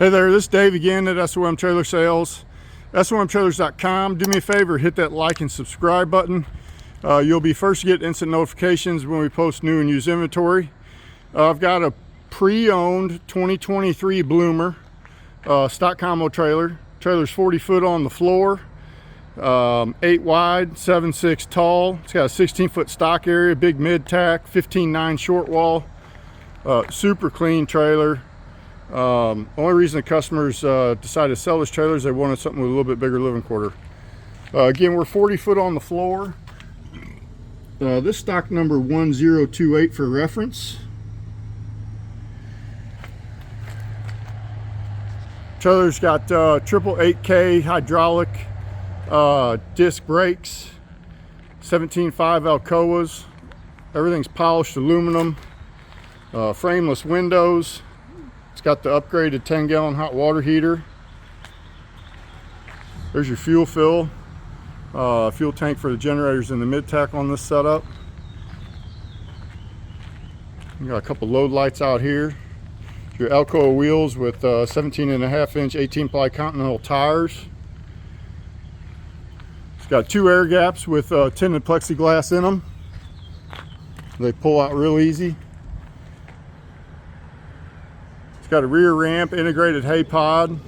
Hey there, this is Dave again at SOM Trailer Sales. SOMtrailers.com. Do me a favor, hit that like and subscribe button. You'll be first to get instant notifications when we post new and used inventory. I've got a pre-owned 2023 Bloomer stock combo trailer. Trailer's 40 foot on the floor, 8 wide, 7'6" tall. It's got a 16-foot stock area, big mid-tack, 15.9 short wall. Super clean trailer. Only reason the customers decided to sell this trailer is they wanted something with a little bit bigger living quarter. Again, we're 40 foot on the floor. This stock number 1028 for reference. Trailer's got triple 8K hydraulic disc brakes, 17.5 Alcoas. Everything's polished aluminum, frameless windows. It's got the upgraded 10-gallon hot water heater. There's your fuel fill. Fuel tank for the generators in the mid-tack on this setup. You got a couple load lights out here. Your Alcoa wheels with 17.5-inch 18-ply Continental tires. It's got 2 air gaps with tinted plexiglass in them. They pull out real easy. It's got a rear ramp, integrated hay pod.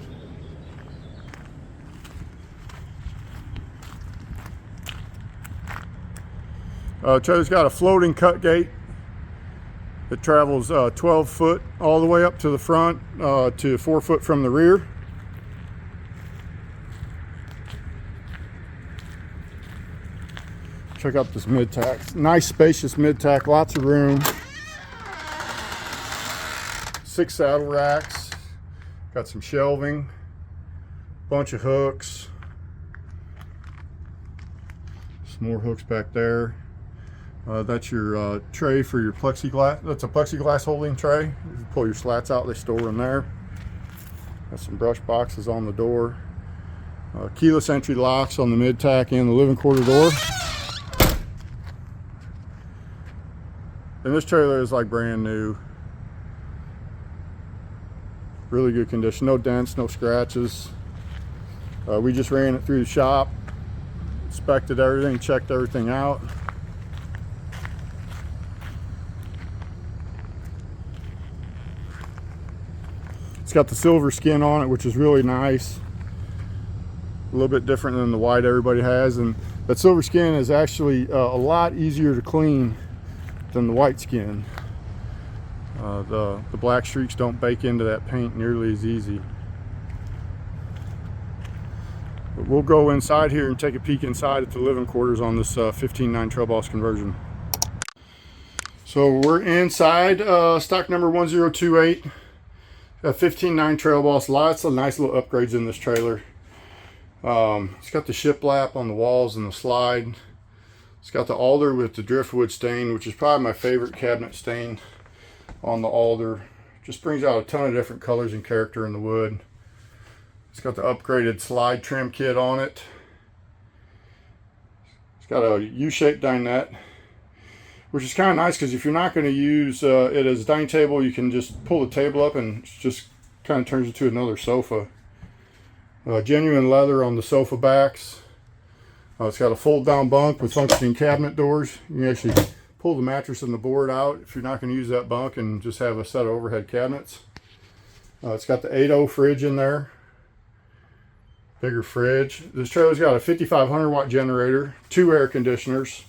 Trailer's got a floating cut gate that travels 12 foot all the way up to the front to 4 foot from the rear. Check out this mid-tack. Nice spacious mid-tack, lots of room. 6 saddle racks, got some shelving, bunch of hooks, some more hooks back there. That's your tray for your plexiglass. That's a plexiglass holding tray. If you pull your slats out, they store in there. Got some brush boxes on the door. Keyless entry locks on the mid-tack and the living quarter door. And this trailer is like brand new. Really good condition, no dents, no scratches. We just ran it through the shop, inspected everything, checked everything out. It's got the silver skin on it, which is really nice. A little bit different than the white everybody has, and that silver skin is actually a lot easier to clean than the white skin. The black streaks don't bake into that paint nearly as easy. But we'll go inside here and take a peek inside at the living quarters on this 15.9 trail boss conversion. So we're inside stock number 1028, 15.9 trail boss. Lots of nice little upgrades in this trailer. It's got the shiplap on the walls and the slide. It's got the alder with the driftwood stain, which is probably my favorite cabinet stain on the alder. Just brings out a ton of different colors and character in the wood. It's got the upgraded slide trim kit on it. It's got a U-shaped dinette, which is kind of nice because if you're not going to use it as a dining table, you can just pull the table up and it just kind of turns into another sofa. Genuine leather on the sofa backs. It's got a fold down bunk with functioning cabinet doors. You can actually pull the mattress and the board out if you're not going to use that bunk and just have a set of overhead cabinets. It's got the 8.0 fridge in there. Bigger fridge. This trailer's got a 5,500 watt generator, 2 air conditioners.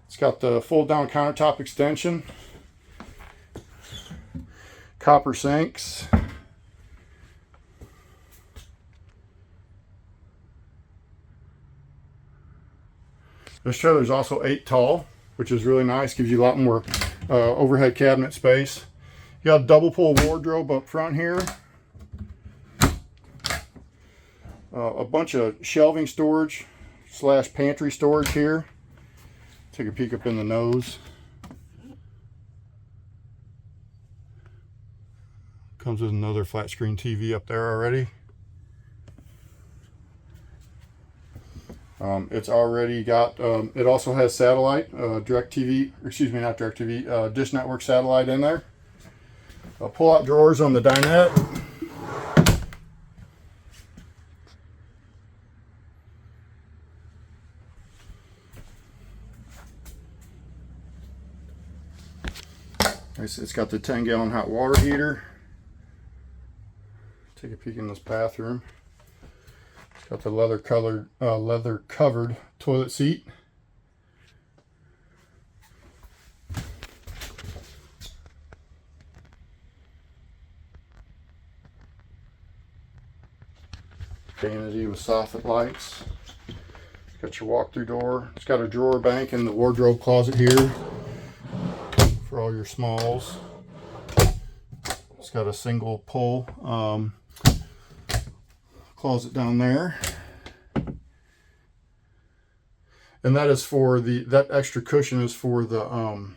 It's got the fold down countertop extension, copper sinks. This trailer is also 8 tall, which is really nice. Gives you a lot more overhead cabinet space. You got a double pull wardrobe up front here. A bunch of shelving storage / pantry storage here. Take a peek up in the nose. Comes with another flat screen TV up there already. It's already got, it also has satellite, DirecTV, excuse me, not DirecTV, Dish Network satellite in there. pull-out drawers on the dinette. It's got the 10-gallon hot water heater. Take a peek in this bathroom. It's got the leather covered toilet seat. Vanity with soffit lights. It's got your walk-through door. It's got a drawer bank in the wardrobe closet here for all your smalls. It's got a single pull closet down there, and that is for that extra cushion is for the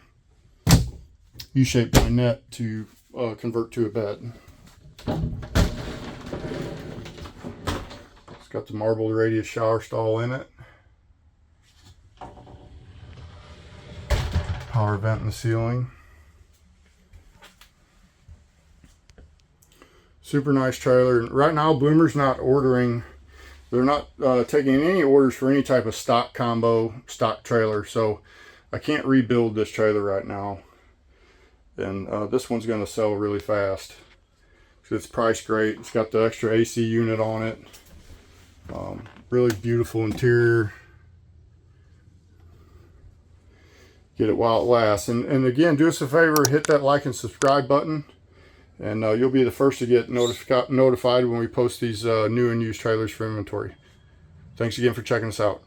U-shaped dinette to convert to a bed. It's got the marble radius shower stall in it. Power vent in the ceiling. Super nice trailer. Right now, Bloomer's not ordering. They're not taking any orders for any type of stock combo, stock trailer. So I can't rebuild this trailer right now. And this one's going to sell really fast. It's priced great. It's got the extra AC unit on it. Really beautiful interior. Get it while it lasts. And again, do us a favor, hit that like and subscribe button, and you'll be the first to get notified when we post these new and used trailers for inventory. Thanks again for checking us out.